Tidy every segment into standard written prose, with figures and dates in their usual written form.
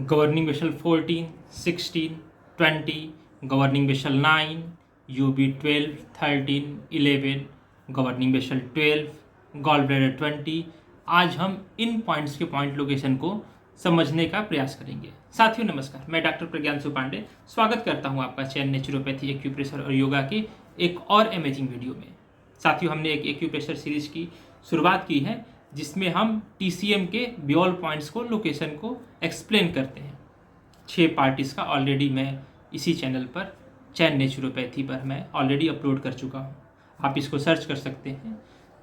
Governing vessel 14, 16, 20, governing vessel 9, UB 12, 13, 11, governing vessel 12, gall bladder 20। आज हम इन पॉइंट्स के पॉइंट लोकेशन को समझने का प्रयास करेंगे। साथियों नमस्कार, मैं डॉक्टर प्रज्ञांशु पांडे स्वागत करता हूं आपका चयन नेचुरोपैथी, एक्यूप्रेशर और योगा के एक और अमेजिंग वीडियो में। साथियों, हमने एक एक्यूप्रेशर सीरीज की शुरुआत की है जिसमें हम टीसीएम के बियोल पॉइंट्स को, लोकेशन को एक्सप्लेन करते हैं। 6 पार्ट इसका ऑलरेडी मैं इसी चैनल पर चयन नेचुरोपैथी पर मैं ऑलरेडी अपलोड कर चुका हूँ। आप इसको सर्च कर सकते हैं।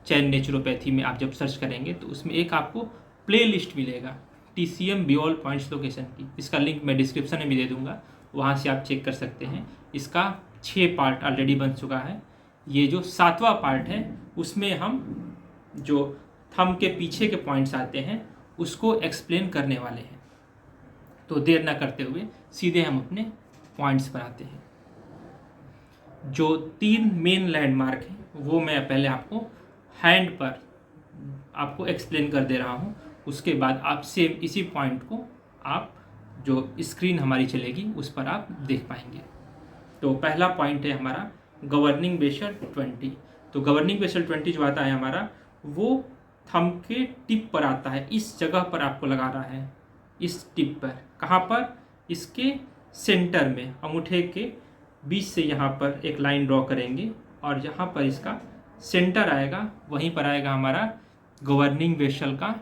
चयन नेचुरोपैथी में आप जब सर्च करेंगे तो उसमें एक आपको प्ले लिस्ट मिलेगा टीसीएम बियोल पॉइंट्स लोकेशन की। इसका लिंक मैं डिस्क्रिप्शन में भी दे दूँगा, वहाँ से आप चेक कर सकते हैं। इसका 6 पार्ट ऑलरेडी बन चुका है। ये जो 7वां पार्ट है उसमें हम जो थंब के पीछे के पॉइंट्स आते हैं उसको एक्सप्लेन करने वाले हैं। तो देर ना करते हुए सीधे हम अपने पॉइंट्स पर आते हैं। जो 3 मेन लैंडमार्क हैं वो मैं पहले आपको हैंड पर आपको एक्सप्लेन कर दे रहा हूँ। उसके बाद आप सेम इसी पॉइंट को आप जो स्क्रीन हमारी चलेगी उस पर आप देख पाएंगे। तो पहला पॉइंट है हमारा गवर्निंग वेसल 20। तो गवर्निंग वेसल 20 जो आता है हमारा, वो थंब के टिप पर आता है। इस जगह पर आपको लगाना है, इस टिप पर। कहाँ पर? इसके सेंटर में, अंगूठे के बीच से यहाँ पर एक लाइन ड्रॉ करेंगे और जहाँ पर इसका सेंटर आएगा वहीं पर आएगा हमारा गवर्निंग वेसल का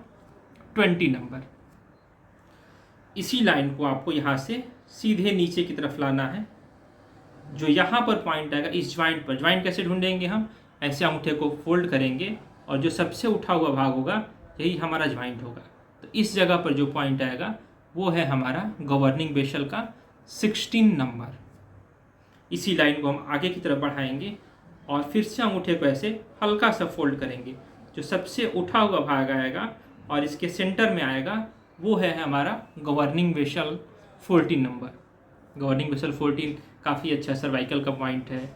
20 नंबर। इसी लाइन को आपको यहाँ से सीधे नीचे की तरफ लाना है। जो यहाँ पर पॉइंट आएगा इस ज्वाइंट पर, ज्वाइंट कैसे ढूंढेंगे हम? ऐसे अंगूठे को फोल्ड करेंगे और जो सबसे उठा हुआ भाग होगा यही हमारा ज्वाइंट होगा। तो इस जगह पर जो पॉइंट आएगा वो है हमारा गवर्निंग वेसल का 16 नंबर। इसी लाइन को हम आगे की तरफ बढ़ाएंगे और फिर से अंगूठे को ऐसे हल्का सा फोल्ड करेंगे। जो सबसे उठा हुआ भाग आएगा और इसके सेंटर में आएगा वो है हमारा governing vessel 14 number. Governing vessel 14 काफ़ी अच्छा सर्वाइकल का पॉइंट है।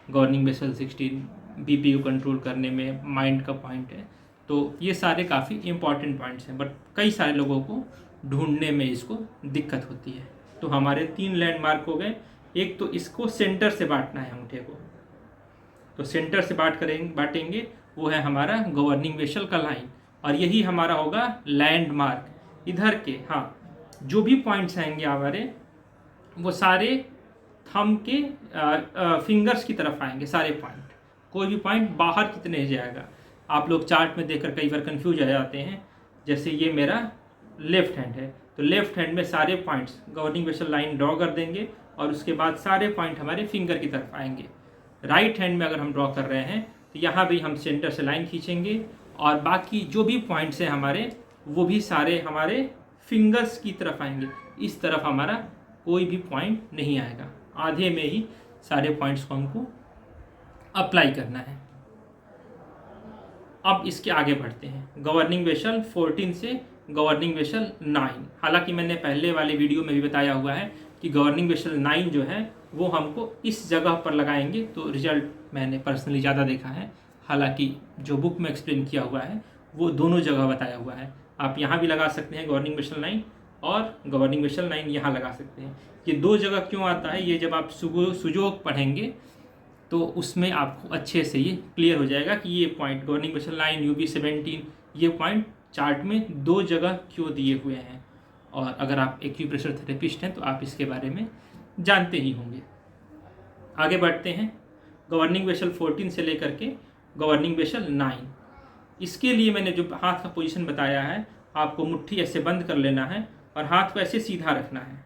गवर्निंग वेसल 16 बीपी को कंट्रोल करने में माइंड का पॉइंट है। तो ये सारे काफ़ी इंपॉर्टेंट पॉइंट्स हैं, बट कई सारे लोगों को ढूंढने में इसको दिक्कत होती है। तो हमारे 3 लैंडमार्क हो गए। एक तो इसको सेंटर से बांटना है अंगूठे को, तो सेंटर से बांटेंगे वो है हमारा गवर्निंग वेसल का लाइन, और यही हमारा होगा लैंडमार्क। इधर के जो भी पॉइंट्स आएंगे हमारे वो सारे थंब के फिंगर्स की तरफ आएंगे। सारे पॉइंट, कोई भी पॉइंट बाहर कितने नहीं जाएगा। आप लोग चार्ट में देखकर कई बार कंफ्यूज हो जाते हैं। जैसे ये मेरा लेफ्ट हैंड है, तो लेफ्ट हैंड में सारे points governing vessel line draw कर देंगे और उसके बाद सारे पॉइंट हमारे फिंगर की तरफ आएंगे। राइट हैंड में अगर हम ड्रॉ कर रहे हैं तो यहाँ भी हम सेंटर से लाइन खींचेंगे और बाकी जो भी पॉइंट्स हैं हमारे वो भी सारे हमारे फिंगर्स की तरफ आएंगे। इस तरफ हमारा कोई भी पॉइंट नहीं आएगा। आधे में ही सारे पॉइंट्स को हमको अप्लाई करना है। अब इसके आगे बढ़ते हैं। गवर्निंग वेसल 14 से गवर्निंग वेसल 9। हालांकि मैंने पहले वाले वीडियो में भी बताया हुआ है कि गवर्निंग वेसल 9 जो है वो हमको इस जगह पर लगाएंगे तो रिजल्ट मैंने पर्सनली ज़्यादा देखा है। हालांकि जो बुक में एक्सप्लेन किया हुआ है वो दोनों जगह बताया हुआ है। आप यहाँ भी लगा सकते हैं गवर्निंग वेसल 9 और गवर्निंग वेसल 9 यहाँ लगा सकते हैं। ये 2 जगह क्यों आता है, ये जब आप सुजोग पढ़ेंगे तो उसमें आपको अच्छे से ये क्लियर हो जाएगा कि ये पॉइंट गवर्निंग वेसल 9, यूबी 17, ये पॉइंट चार्ट में 2 जगह क्यों दिए हुए हैं। और अगर आप एक्यूप्रेशर थेरेपिस्ट हैं तो आप इसके बारे में जानते ही होंगे। आगे बढ़ते हैं। गवर्निंग वेसल 14 से लेकर के गवर्निंग वेसल 9। इसके लिए मैंने जो हाथ का पोजीशन बताया है, आपको मुट्ठी ऐसे बंद कर लेना है और हाथ को ऐसे सीधा रखना है।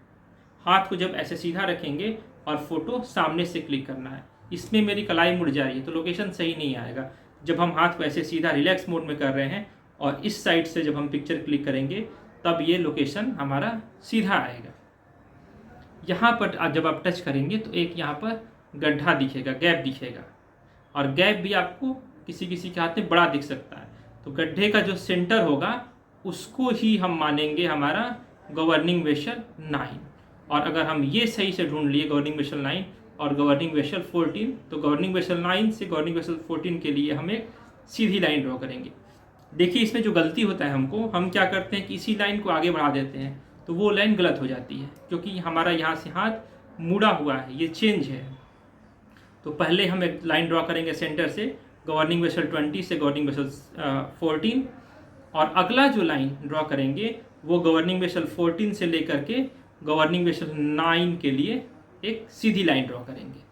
हाथ को जब ऐसे सीधा रखेंगे और फोटो सामने से क्लिक करना है। इसमें मेरी कलाई मुड़ जा रही है तो लोकेशन सही नहीं आएगा। जब हम हाथ को ऐसे सीधा रिलैक्स मोड में कर रहे हैं और इस साइड से जब हम पिक्चर क्लिक करेंगे तब ये लोकेशन हमारा सीधा आएगा। यहाँ पर जब आप टच करेंगे तो एक यहाँ पर गड्ढा दिखेगा, गैप दिखेगा, और गैप भी आपको किसी किसी के हाथ में बड़ा दिख सकता है। तो गड्ढे का जो सेंटर होगा उसको ही हम मानेंगे हमारा गवर्निंग वेसल 9। और अगर हम ये सही से ढूंढ लिए गवर्निंग वेसल 9 और गवर्निंग वेसल 14, तो गवर्निंग वेसल 9 से गवर्निंग वेसल 14 के लिए हम एक सीधी लाइन ड्रॉ करेंगे। देखिए इसमें जो गलती होता है हम क्या करते हैं कि इसी लाइन को आगे बढ़ा देते हैं तो वो लाइन गलत हो जाती है, क्योंकि हमारा यहाँ से हाथ मुड़ा हुआ है, ये चेंज है। तो पहले हम एक लाइन ड्रॉ करेंगे सेंटर से गवर्निंग वेसल 20 से गवर्निंग वेसल 14, और अगला जो लाइन ड्रॉ करेंगे वो गवर्निंग वेसल 14 से लेकर के गवर्निंग वेसल 9 के लिए एक सीधी लाइन ड्रॉ करेंगे।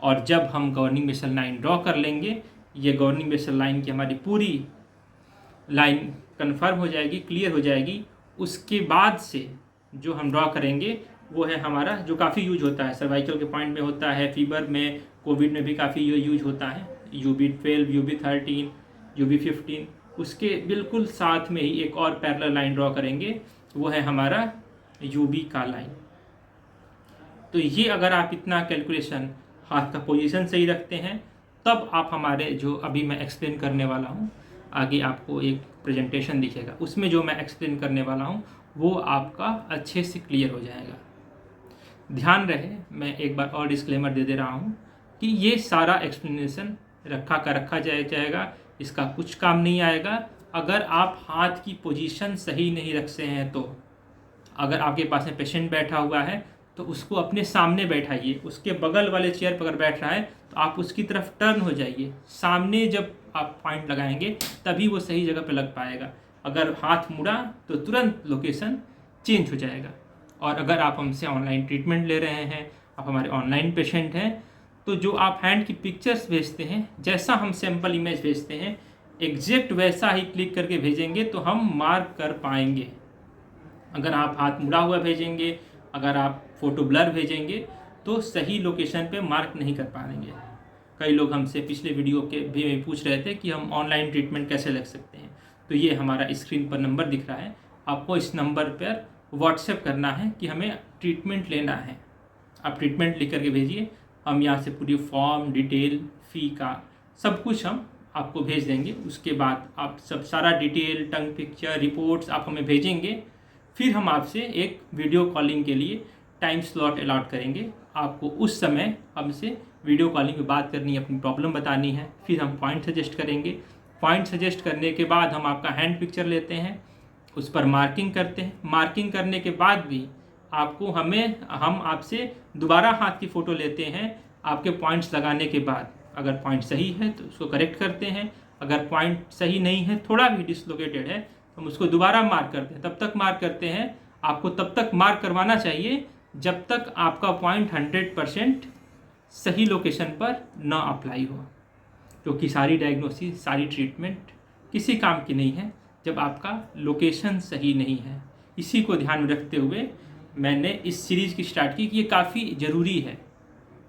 और जब हम गवर्निंग वेसल 9 ड्रॉ कर लेंगे, ये गवर्निंग वेसल लाइन की हमारी पूरी लाइन कन्फर्म हो जाएगी, क्लियर हो जाएगी। उसके बाद से जो हम ड्रॉ करेंगे वो है हमारा, जो काफ़ी यूज होता है, सर्वाइकल के पॉइंट में होता है, फीवर में, कोविड में भी काफ़ी यूज होता है, UB12, UB13, UB15। उसके बिल्कुल साथ में ही एक और पैरेलल लाइन ड्रॉ करेंगे, वो है हमारा UB का लाइन। तो ये अगर आप इतना कैलकुलेशन, हाथ का पोजीशन सही रखते हैं, तब आप हमारे जो अभी मैं एक्सप्लेन करने वाला हूँ, आगे आपको एक प्रेजेंटेशन दिखेगा, उसमें जो मैं एक्सप्लेन करने वाला हूँ वो आपका अच्छे से क्लियर हो जाएगा। ध्यान रहे, मैं एक बार और डिस्क्लेमर दे दे रहा हूँ कि ये सारा एक्सप्लेनेशन रखा जाएगा, इसका कुछ काम नहीं आएगा अगर आप हाथ की पोजीशन सही नहीं रखते हैं। तो अगर आपके पास में पेशेंट बैठा हुआ है तो उसको अपने सामने बैठाइए, उसके बगल वाले चेयर पर अगर बैठ रहा है तो आप उसकी तरफ टर्न हो जाइए, सामने जब आप पॉइंट लगाएंगे तभी वो सही जगह पे लग पाएगा। अगर हाथ मुड़ा तो तुरंत लोकेशन चेंज हो जाएगा। और अगर आप हमसे ऑनलाइन ट्रीटमेंट ले रहे हैं, आप हमारे ऑनलाइन पेशेंट हैं, तो जो आप हैंड की पिक्चर्स भेजते हैं, जैसा हम सैम्पल इमेज भेजते हैं, एग्जैक्ट वैसा ही क्लिक करके भेजेंगे तो हम मार्क कर पाएंगे। अगर आप हाथ मुड़ा हुआ भेजेंगे, अगर आप फ़ोटो ब्लर भेजेंगे तो सही लोकेशन पे मार्क नहीं कर पाएंगे। कई लोग हमसे पिछले वीडियो के भी में पूछ रहे थे कि हम ऑनलाइन ट्रीटमेंट कैसे लग सकते हैं। तो ये हमारा स्क्रीन पर नंबर दिख रहा है, आपको इस नंबर पर व्हाट्सएप करना है कि हमें ट्रीटमेंट लेना है। आप ट्रीटमेंट लिख करके भेजिए, हम यहाँ से पूरी फॉर्म, डिटेल, फ़ी का सब कुछ हम आपको भेज देंगे। उसके बाद आप सब सारा डिटेल, टंग पिक्चर, रिपोर्ट्स आप हमें भेजेंगे। फिर हम आपसे एक वीडियो कॉलिंग के लिए टाइम स्लॉट अलॉट करेंगे। आपको उस समय हमसे वीडियो कॉलिंग में बात करनी है, अपनी प्रॉब्लम बतानी है। फिर हम पॉइंट सजेस्ट करेंगे। पॉइंट सजेस्ट करने के बाद हम आपका हैंड पिक्चर लेते हैं, उस पर मार्किंग करते हैं। मार्किंग करने के बाद भी आपको हम आपसे दोबारा हाथ की फ़ोटो लेते हैं आपके पॉइंट्स लगाने के बाद। अगर पॉइंट सही है तो उसको करेक्ट करते हैं, अगर पॉइंट सही नहीं है, थोड़ा भी डिसलोकेटेड है, तो हम उसको दोबारा मार्क करते हैं। तब तक मार्क करते हैं, आपको तब तक मार्क करवाना चाहिए जब तक आपका पॉइंट 100% सही लोकेशन पर ना अप्लाई हो, क्योंकि सारी डायग्नोसिस, सारी ट्रीटमेंट किसी काम की नहीं है जब आपका लोकेशन सही नहीं है। इसी को ध्यान में रखते हुए मैंने इस सीरीज़ की स्टार्ट की कि ये काफ़ी ज़रूरी है,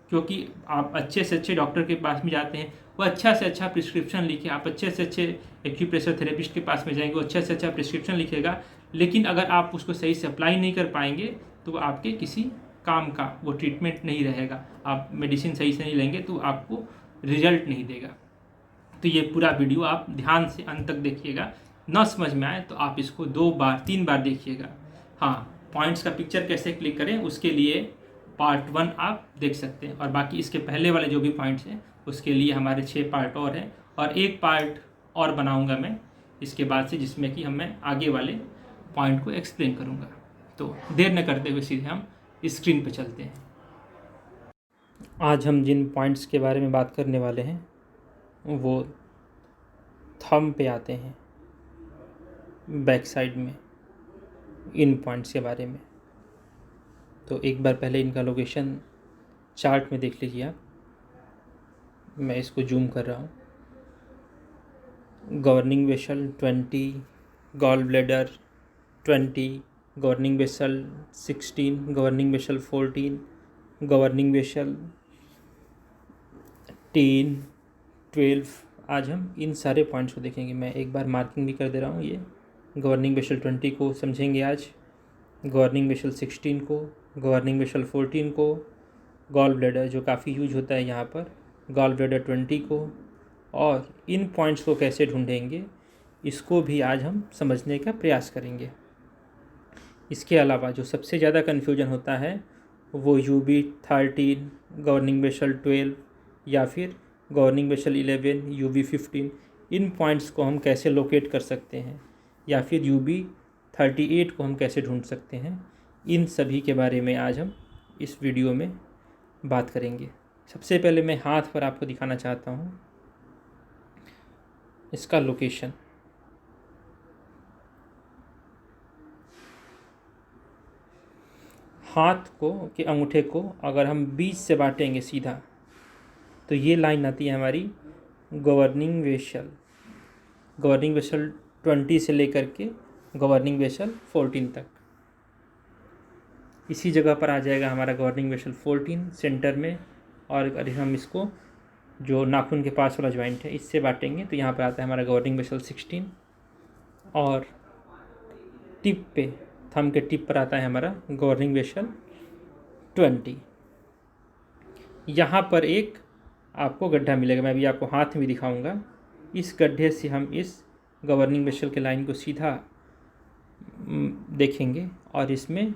क्योंकि आप अच्छे से अच्छे डॉक्टर के पास में जाते हैं, वो अच्छा से अच्छा प्रिस्क्रिप्शन लिखे, आप अच्छे से अच्छे एक्यूप्रेशर थेरेपिस्ट के पास में जाएंगे, वो अच्छा से अच्छा प्रिस्क्रिप्शन लिखेगा, लेकिन अगर आप उसको सही से अप्लाई नहीं कर पाएंगे तो आपके किसी काम का वो ट्रीटमेंट नहीं रहेगा। आप मेडिसिन सही से नहीं लेंगे तो आपको रिजल्ट नहीं देगा। तो ये पूरा वीडियो आप ध्यान से अंत तक देखिएगा। ना समझ में आए तो आप इसको 2 बार 3 बार देखिएगा। हाँ, पॉइंट्स का पिक्चर कैसे क्लिक करें उसके लिए पार्ट 1 आप देख सकते हैं, और बाकी इसके पहले वाले जो भी पॉइंट्स हैं उसके लिए हमारे 6 पार्ट और हैं, और एक पार्ट और बनाऊंगा मैं इसके बाद से, जिसमें कि मैं आगे वाले पॉइंट को एक्सप्लेन करूंगा। तो देर न करते हुए सीधे हम स्क्रीन पर चलते हैं। आज हम जिन पॉइंट्स के बारे में बात करने वाले हैं वो थंब पे आते हैं, बैक साइड में इन पॉइंट्स के बारे में। तो एक बार पहले इनका लोकेशन चार्ट में देख लीजिए आप। मैं इसको जूम कर रहा हूँ। Governing vessel 20, gall bladder 20, governing vessel 16, governing vessel 14, governing vessel 10, 12। आज हम इन सारे पॉइंट्स को देखेंगे। मैं एक बार मार्किंग भी कर दे रहा हूँ। ये गवर्निंग वेसल 20 को समझेंगे आज, गवर्निंग वेसल 16 को, गवर्निंग वेसल 14 को, गॉल ब्लैडर जो काफ़ी यूज होता है यहाँ पर, गॉल ब्लैडर 20 को, और इन पॉइंट्स को कैसे ढूंढेंगे इसको भी आज हम समझने का प्रयास करेंगे। इसके अलावा जो सबसे ज़्यादा कन्फ्यूजन होता है वो UB13, गवर्निंग वेसल 12 या फिर गवर्निंग वेसल 11, UB15, इन पॉइंट्स को हम कैसे लोकेट कर सकते हैं, या फिर UB 38 को हम कैसे ढूंढ सकते हैं, इन सभी के बारे में आज हम इस वीडियो में बात करेंगे। सबसे पहले मैं हाथ पर आपको दिखाना चाहता हूँ इसका लोकेशन। हाथ को के अंगूठे को अगर हम 20 से बांटेंगे सीधा, तो ये लाइन आती है हमारी गवर्निंग वेसल। गवर्निंग वेसल 20 से लेकर के गवर्निंग वेसल 14 तक। इसी जगह पर आ जाएगा हमारा गवर्निंग वेसल 14 सेंटर में। और अगर हम इसको जो नाखून के पास वाला ज्वाइंट है इससे बांटेंगे तो यहाँ पर आता है हमारा गवर्निंग वेसल 16। और टिप पे, थंब के टिप पर आता है हमारा गवर्निंग वेसल 20। यहाँ पर एक आपको गड्ढा मिलेगा, मैं अभी आपको हाथ में दिखाऊंगा। इस गड्ढे से हम इस गवर्निंग वेसल के लाइन को सीधा देखेंगे और इसमें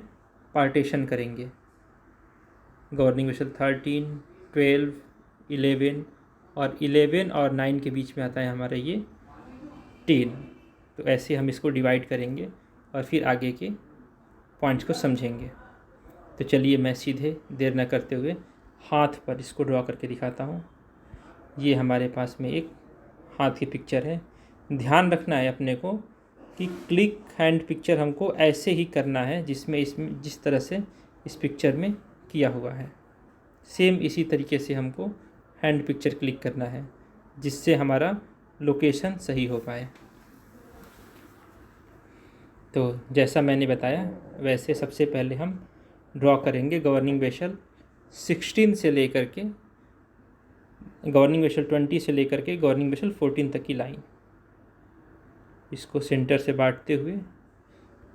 पार्टीशन करेंगे। गवर्निंग वेसल 13, 12, 11 और 11 और 9 के बीच में आता है हमारा ये 10। तो ऐसे हम इसको डिवाइड करेंगे और फिर आगे के पॉइंट्स को समझेंगे। तो चलिए मैं सीधे देर न करते हुए हाथ पर इसको ड्रॉ करके दिखाता हूँ। ये हमारे पास में एक हाथ की पिक्चर है। ध्यान रखना है अपने को कि क्लिक हैंड पिक्चर हमको ऐसे ही करना है इसमें जिस तरह से इस पिक्चर में किया हुआ है, सेम इसी तरीके से हमको हैंड पिक्चर क्लिक करना है जिससे हमारा लोकेशन सही हो पाए। तो जैसा मैंने बताया वैसे सबसे पहले हम ड्रॉ करेंगे गवर्निंग वेसल 16 से लेकर के गवर्निंग वेसल 20 से लेकर के गवर्निंग वेसल 14 तक की लाइन। इसको सेंटर से बांटते हुए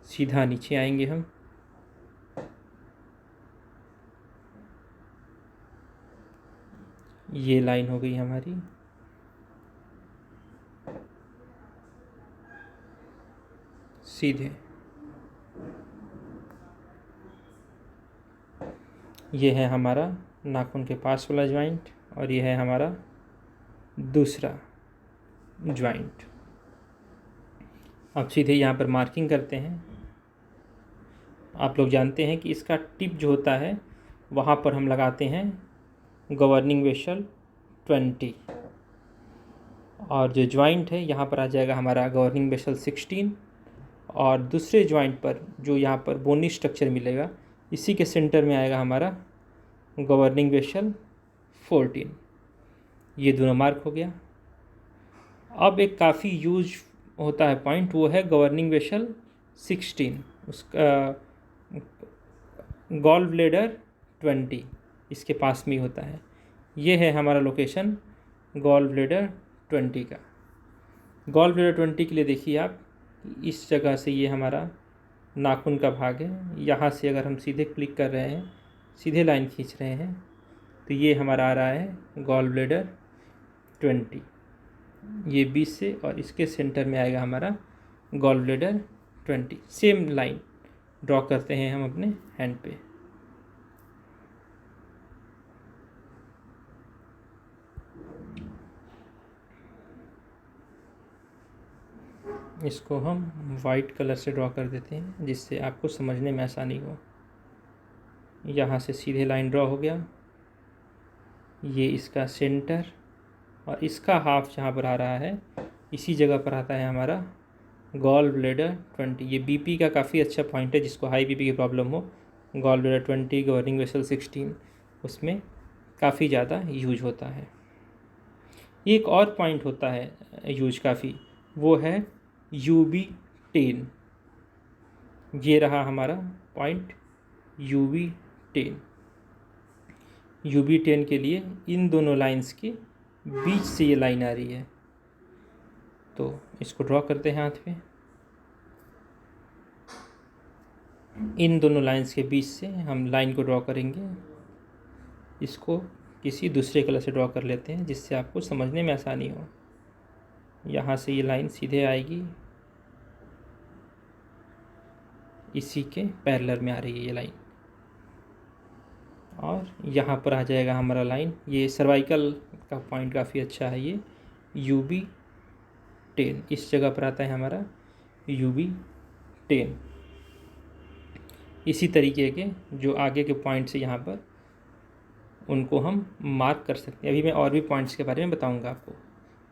सीधा नीचे आएंगे हम। ये लाइन हो गई हमारी। सीधे ये है हमारा नाखून के पास वाला ज्वाइंट और ये है हमारा दूसरा ज्वाइंट। अब सीधे यहाँ पर मार्किंग करते हैं। आप लोग जानते हैं कि इसका टिप जो होता है वहाँ पर हम लगाते हैं गवर्निंग वेसल 20 और जो ज्वाइंट है यहाँ पर आ जाएगा हमारा गवर्निंग वेसल 16 और दूसरे ज्वाइंट पर जो यहाँ पर बोनी स्ट्रक्चर मिलेगा इसी के सेंटर में आएगा हमारा गवर्निंग वेसल 14। ये दोनों मार्क हो गया। अब एक काफ़ी यूज होता है पॉइंट, वो है गवर्निंग वेसल 16, उसका गॉल ब्लैडर 20 इसके पास में ही होता है। ये है हमारा लोकेशन गॉल ब्लैडर 20 का। गॉल ब्लैडर 20 के लिए देखिए आप, इस जगह से ये हमारा नाखून का भाग है। यहाँ से अगर हम सीधे क्लिक कर रहे हैं, सीधे लाइन खींच रहे हैं, तो ये हमारा आ रहा है गॉल ब्लैडर 20। ये 20 से और इसके सेंटर में आएगा हमारा gall bladder 20। Same line draw करते हैं हम अपने हैंड पे। इसको हम वाइट कलर से ड्रॉ कर देते हैं जिससे आपको समझने में आसानी हो। यहाँ से सीधे लाइन ड्रॉ हो गया। ये इसका सेंटर और इसका हाफ जहाँ पर आ रहा है इसी जगह पर आता है हमारा गॉल ब्लैडर 20। ये बीपी का काफ़ी अच्छा पॉइंट है, जिसको हाई बीपी की प्रॉब्लम हो। गॉल ब्लैडर 20 गवर्निंग वेसल 16 उसमें काफ़ी ज़्यादा यूज होता है। एक और पॉइंट होता है यूज काफ़ी, वो है UB10। ये रहा हमारा पॉइंट UB10। UB10 के लिए इन दोनों लाइंस के बीच से ये लाइन आ रही है, तो इसको ड्रॉ करते हैं हाथ पे। इन दोनों लाइंस के बीच से हम लाइन को ड्रॉ करेंगे। इसको किसी दूसरे कलर से ड्रॉ कर लेते हैं जिससे आपको समझने में आसानी हो। यहाँ से ये लाइन सीधे आएगी, इसी के पैरेलल में आ रही है ये लाइन, और यहाँ पर आ जाएगा हमारा लाइन। ये सर्वाइकल का पॉइंट काफ़ी अच्छा है, ये UB10 इस जगह पर आता है हमारा UB10। 10। इसी तरीके के जो आगे के पॉइंट्स हैं यहाँ पर, उनको हम मार्क कर सकते हैं। अभी मैं और भी पॉइंट्स के बारे में बताऊंगा आपको।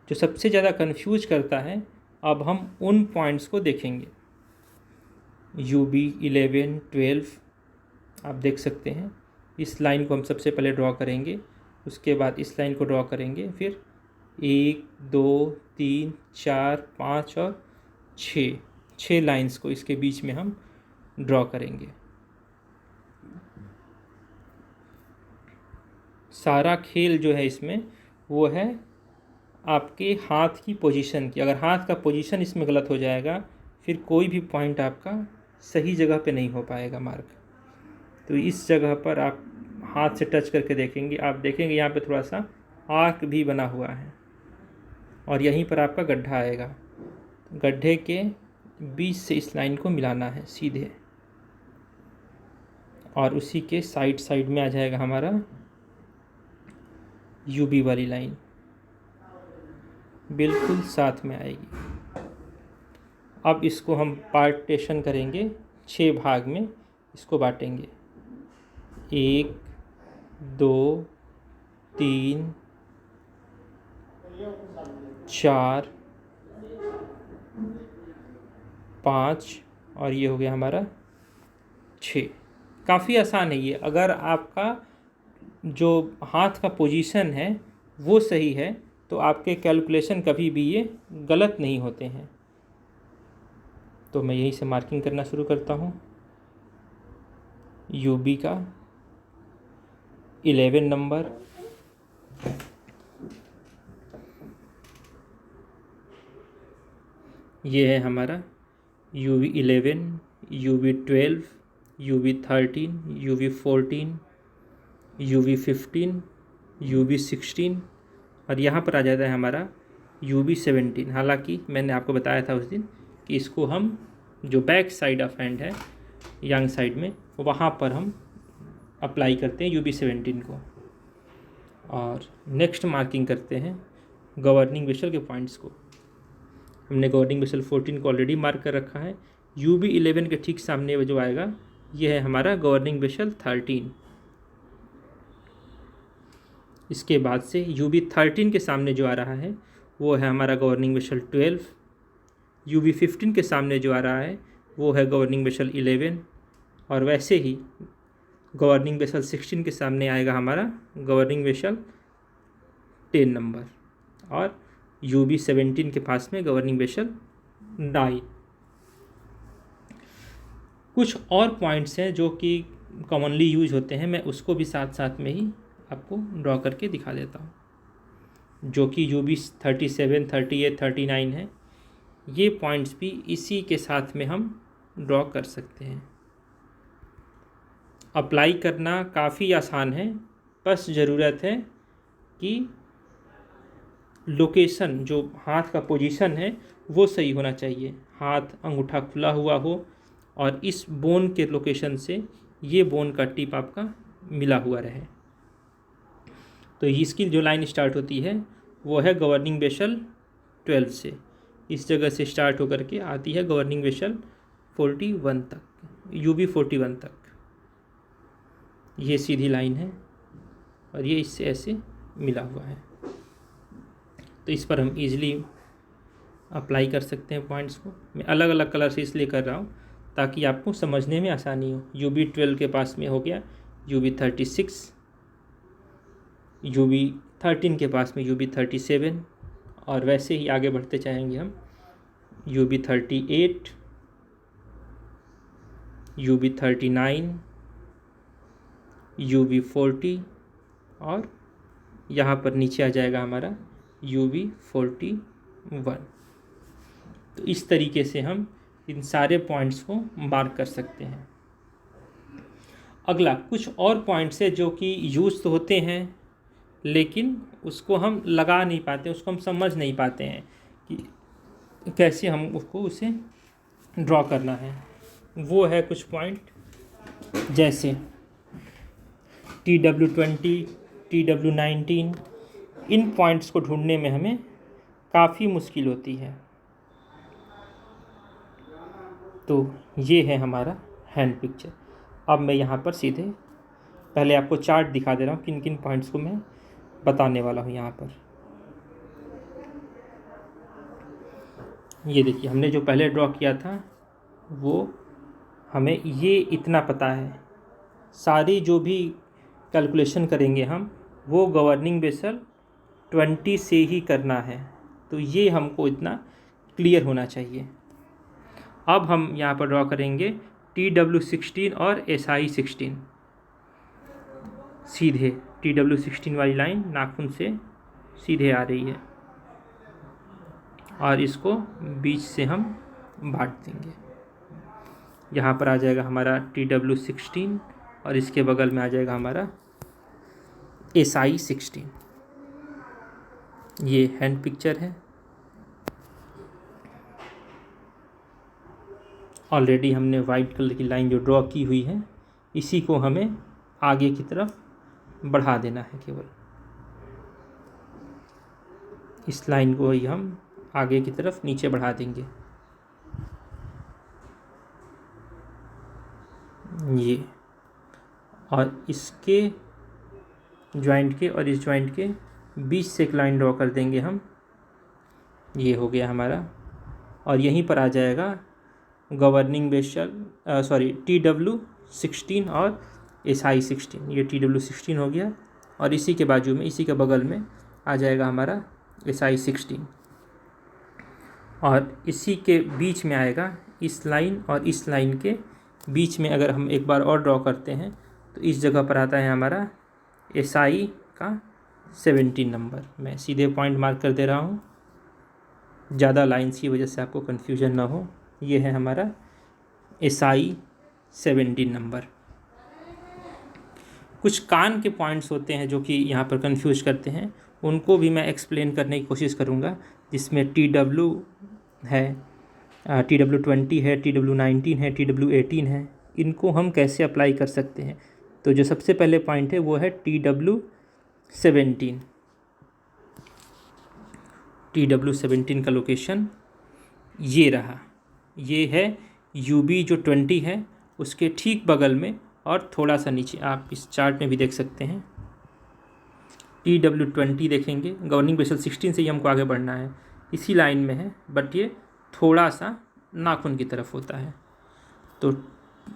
जो सबसे ज़्यादा कंफ्यूज करता है, अब हम उन पॉइंट्स को देखेंगे। UB11, 12 आप देख सकते हैं। इस लाइन को हम सबसे पहले ड्रॉ करेंगे, उसके बाद इस लाइन को ड्रॉ करेंगे, फिर 1 2 3 4 5 और 6 लाइंस को इसके बीच में हम ड्रॉ करेंगे। सारा खेल जो है इसमें वो है आपके हाथ की पोजीशन की। अगर हाथ का पोजीशन इसमें गलत हो जाएगा, फिर कोई भी पॉइंट आपका सही जगह पे नहीं हो पाएगा मार्क। तो इस जगह पर आप हाथ से टच करके देखेंगे, आप देखेंगे यहाँ पे थोड़ा सा आर्क भी बना हुआ है और यहीं पर आपका गड्ढा आएगा। गड्ढे के बीच से इस लाइन को मिलाना है सीधे, और उसी के साइड में आ जाएगा हमारा UB वाली लाइन, बिल्कुल साथ में आएगी। अब इसको हम पार्टेशन करेंगे, 6 भाग में इसको बांटेंगे। 1 2 3 4 5 और ये हो गया हमारा 6। काफ़ी आसान है ये। अगर आपका जो हाथ का पोजीशन है वो सही है तो आपके कैलकुलेशन कभी भी ये गलत नहीं होते हैं। तो मैं यहीं से मार्किंग करना शुरू करता हूँ। UB का 11 नंबर, ये है हमारा UB11, UB12, UB13, UB14, UB15, UB16 और यहाँ पर आ जाता है हमारा UB17। हालांकि मैंने आपको बताया था उस दिन कि इसको हम जो बैक साइड ऑफ हैंड है यंग साइड में, वहाँ पर हम अप्लाई करते हैं UB17 को। और नेक्स्ट मार्किंग करते हैं गवर्निंग वेसल के पॉइंट्स को। हमने गवर्निंग वेसल 14 को ऑलरेडी मार्क कर रखा है। UB11 के ठीक सामने जो आएगा ये है हमारा गवर्निंग वेसल 13। इसके बाद से UB13 के सामने जो आ रहा है वो है हमारा गवर्निंग वेसल 12। UB15 के सामने जो आ रहा है वो है गवर्निंग वेसल 11। और वैसे ही गवर्निंग वेसल 16 के सामने आएगा हमारा गवर्निंग वेसल 10 नंबर, और UB17 के पास में गवर्निंग वेसल 9। कुछ और पॉइंट्स हैं जो कि कॉमनली यूज होते हैं, मैं उसको भी साथ साथ में ही आपको ड्रॉ करके दिखा देता हूँ, जो कि UB37, 38, 39 है। ये पॉइंट्स भी इसी के साथ में हम ड्रॉ कर सकते हैं। अप्लाई करना काफ़ी आसान है, बस ज़रूरत है कि लोकेशन, जो हाथ का पोजीशन है वो सही होना चाहिए। हाथ अंगूठा खुला हुआ हो और इस बोन के लोकेशन से ये बोन का टिप आपका मिला हुआ रहे। तो इसकी जो लाइन स्टार्ट होती है वो है गवर्निंग वेसल 12 से। इस जगह से स्टार्ट होकर के आती है गवर्निंग वेसल 41 तक, UB41 तक। ये सीधी लाइन है और ये इससे ऐसे मिला हुआ है। तो इस पर हम इजीली अप्लाई कर सकते हैं पॉइंट्स को। मैं अलग अलग कलर से इसलिए कर रहा हूँ ताकि आपको समझने में आसानी हो। UB12 के पास में हो गया UB36, UB13 के पास में UB37, और वैसे ही आगे बढ़ते चाहेंगे हम UB38, UB39, UB40 और यहाँ पर नीचे आ जाएगा हमारा UB41। तो इस तरीके से हम इन सारे पॉइंट्स को मार्क कर सकते हैं। अगला कुछ और पॉइंट्स है जो कि यूज़ तो होते हैं लेकिन उसको हम लगा नहीं पाते, उसको हम समझ नहीं पाते हैं कि कैसे हम उसको उसे ड्रॉ करना है। वो है कुछ पॉइंट जैसे TW20, TW19। इन पॉइंट्स को ढूंढने में हमें काफ़ी मुश्किल होती है। तो ये है हमारा हैंड पिक्चर। अब मैं यहाँ पर सीधे पहले आपको चार्ट दिखा दे रहा हूँ, किन किन पॉइंट्स को मैं बताने वाला हूँ यहाँ पर। ये देखिए, हमने जो पहले ड्रॉ किया था वो हमें ये इतना पता है, सारी जो भी कैलकुलेशन करेंगे हम वो गवर्निंग बेसल 20 से ही करना है, तो ये हमको इतना क्लियर होना चाहिए। अब हम यहाँ पर ड्रॉ करेंगे TW16 और SI16। सीधे TW16 वाली लाइन नाखून से सीधे आ रही है और इसको बीच से हम बांट देंगे। यहाँ पर आ जाएगा हमारा TW16 और इसके बगल में आ जाएगा हमारा SI16। ये हैंड पिक्चर है। ऑलरेडी हमने वाइट कलर की लाइन जो ड्रॉ की हुई है, इसी को हमें आगे की तरफ बढ़ा देना है। केवल इस लाइन को ही हम आगे की तरफ नीचे बढ़ा देंगे। ये और इसके जॉइंट के और इस जॉइंट के बीच से एक लाइन ड्रॉ कर देंगे हम। ये हो गया हमारा, और यहीं पर आ जाएगा गवर्निंग बेसल TW16 और SI16। ये TW16 हो गया और इसी के बाजू में, इसी के बगल में आ जाएगा हमारा SI16 और इसी के बीच में आएगा इस लाइन और इस लाइन के बीच में। अगर हम एक बार और ड्रॉ करते हैं तो इस जगह पर आता है हमारा SI का 17 नंबर। मैं सीधे पॉइंट मार्क कर दे रहा हूँ, ज़्यादा लाइन्स की वजह से आपको कन्फ्यूजन ना हो। ये है हमारा SI17 नंबर। कुछ कान के पॉइंट्स होते हैं जो कि यहाँ पर कंफ्यूज करते हैं, उनको भी मैं एक्सप्लेन करने की कोशिश करूँगा। जिसमें TW है, TW20 है, TW19 है, TW18 है, इनको हम कैसे अप्लाई कर सकते हैं। तो जो सबसे पहले पॉइंट है वो है TW17। TW17 का लोकेशन ये रहा। ये है UB जो 20 है उसके ठीक बगल में और थोड़ा सा नीचे। आप इस चार्ट में भी देख सकते हैं TW20 देखेंगे। गवर्निंग बेसल 16 से ही हमको आगे बढ़ना है, इसी लाइन में है, बट ये थोड़ा सा नाखून की तरफ होता है। तो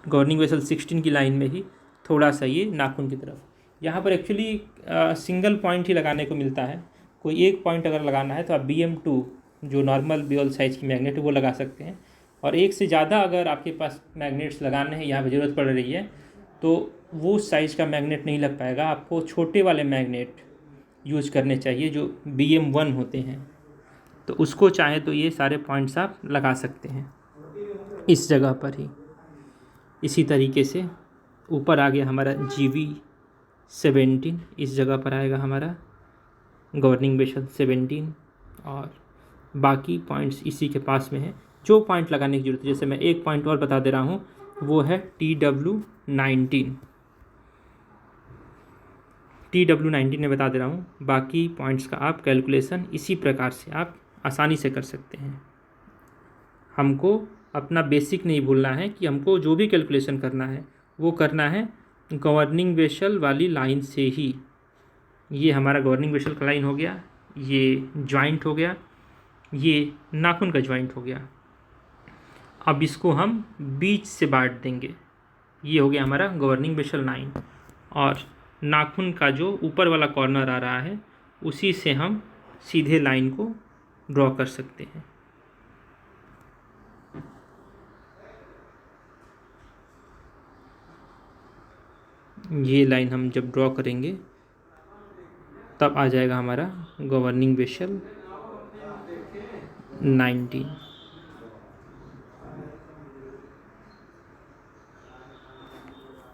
गवर्निंग बेसल 16 की लाइन में ही थोड़ा सा ये नाखून की तरफ। यहाँ पर एक्चुअली सिंगल पॉइंट ही लगाने को मिलता है। कोई एक पॉइंट अगर लगाना है तो आप BM2 जो नॉर्मल बियोल साइज़ की मैग्नेट है वो लगा सकते हैं, और एक से ज़्यादा अगर आपके पास मैग्नेट्स लगाने हैं, यहाँ पर ज़रूरत पड़ रही है, तो वो साइज़ का मैग्नेट नहीं लग पाएगा। आपको छोटे वाले मैग्नेट यूज़ करने चाहिए जो BM1 होते हैं। तो उसको चाहे तो ये सारे पॉइंट्स आप लगा सकते हैं इस जगह पर ही। इसी तरीके से ऊपर आ गया हमारा GB17, इस जगह पर आएगा हमारा गवर्निंग बेसल 17, और बाकी पॉइंट्स इसी के पास में है। जो पॉइंट लगाने की जरूरत है, जैसे मैं एक पॉइंट और बता दे रहा हूँ, वो है TW19। TW19 में बता दे रहा हूँ। बाकी पॉइंट्स का आप कैलकुलेशन इसी प्रकार से आप आसानी से कर सकते हैं। हमको अपना बेसिक नहीं भूलना है कि हमको जो भी कैलकुलेशन करना है वो करना है गवर्निंग बेसल वाली लाइन से ही। ये हमारा गवर्निंग बेसल का लाइन हो गया, ये जॉइंट हो गया, ये नाखून का जॉइंट हो गया। अब इसको हम बीच से बांट देंगे। ये हो गया हमारा गवर्निंग बेसल 9, और नाखून का जो ऊपर वाला कॉर्नर आ रहा है उसी से हम सीधे लाइन को ड्रॉ कर सकते हैं। ये लाइन हम जब ड्रॉ करेंगे तब आ जाएगा हमारा गवर्निंग बेसल 19।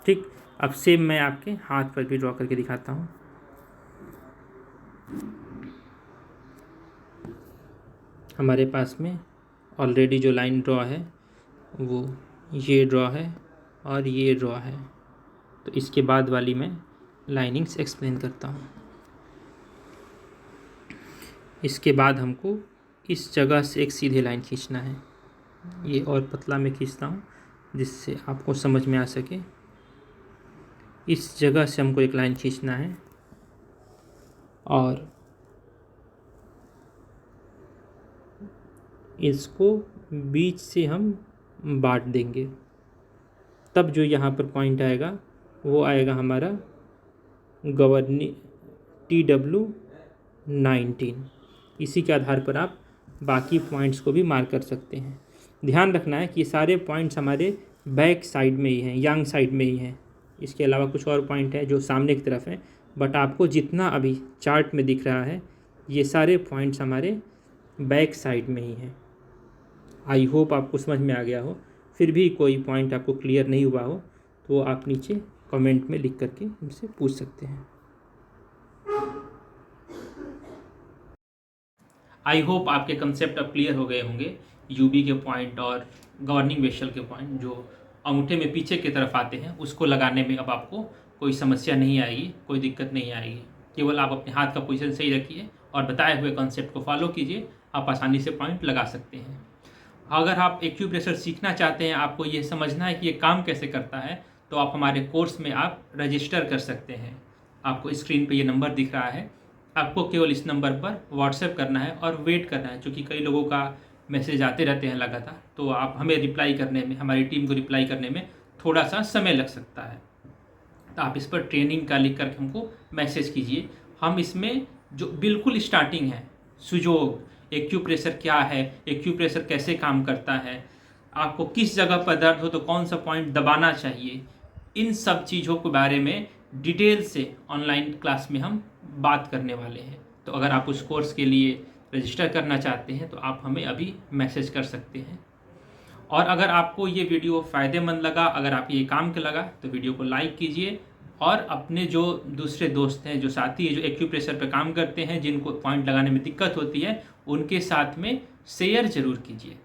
ठीक, अब सेम मैं आपके हाथ पर भी ड्रॉ करके दिखाता हूँ। हमारे पास में ऑलरेडी जो लाइन ड्रॉ है वो ये ड्रॉ है और ये ड्रॉ है। तो इसके बाद वाली मैं लाइनिंग्स एक्सप्लेन करता हूँ। इसके बाद हमको इस जगह से एक सीधे लाइन खींचना है। ये और पतला मैं खींचता हूँ जिससे आपको समझ में आ सके। इस जगह से हमको एक लाइन खींचना है और इसको बीच से हम बांट देंगे, तब जो यहाँ पर पॉइंट आएगा वो आएगा हमारा गवर्निंग TW19। इसी के आधार पर आप बाकी पॉइंट्स को भी मार्क कर सकते हैं। ध्यान रखना है कि सारे पॉइंट्स हमारे बैक साइड में ही हैं, यांग साइड में ही हैं। इसके अलावा कुछ और पॉइंट है जो सामने की तरफ है, बट आपको जितना अभी चार्ट में दिख रहा है ये सारे पॉइंट्स हमारे बैक साइड में ही हैं। आई होप आपको समझ में आ गया हो। फिर भी कोई पॉइंट आपको क्लियर नहीं हुआ हो तो आप नीचे कमेंट में लिख करके हमसे पूछ सकते हैं। आई होप आपके कंसेप्ट अब क्लियर हो गए होंगे। यूबी के पॉइंट और गवर्निंग वेशल के पॉइंट जो अंगूठे में पीछे की तरफ आते हैं उसको लगाने में अब आपको कोई समस्या नहीं आएगी, कोई दिक्कत नहीं आएगी। केवल आप अपने हाथ का पोजीशन सही रखिए और बताए हुए कॉन्सेप्ट को फॉलो कीजिए, आप आसानी से पॉइंट लगा सकते हैं। अगर आप एक्यूप्रेशर सीखना चाहते हैं, आपको ये समझना है कि ये काम कैसे करता है, तो आप हमारे कोर्स में आप रजिस्टर कर सकते हैं। आपको स्क्रीन पे ये नंबर दिख रहा है, आपको केवल इस नंबर पर व्हाट्सएप करना है और वेट करना है, क्योंकि कई लोगों का मैसेज आते रहते हैं लगातार, तो आप हमें रिप्लाई करने में, हमारी टीम को रिप्लाई करने में थोड़ा सा समय लग सकता है। तो आप इस पर ट्रेनिंग का लिख करके हमको मैसेज कीजिए। हम इसमें जो बिल्कुल स्टार्टिंग है, सुजोग, एक्यूप्रेशर क्या है, एक्यूप्रेशर कैसे काम करता है, आपको किस जगह पर दर्द हो तो कौन सा पॉइंट दबाना चाहिए, इन सब चीज़ों के बारे में डिटेल से ऑनलाइन क्लास में हम बात करने वाले हैं। तो अगर आप उस कोर्स के लिए रजिस्टर करना चाहते हैं तो आप हमें अभी मैसेज कर सकते हैं। और अगर आपको ये वीडियो फ़ायदेमंद लगा, अगर आप ये काम का लगा, तो वीडियो को लाइक कीजिए और अपने जो दूसरे दोस्त हैं, जो साथी हैं, जो एक्यूप्रेशर पे काम करते हैं, जिनको पॉइंट लगाने में दिक्कत होती है, उनके साथ में शेयर ज़रूर कीजिए।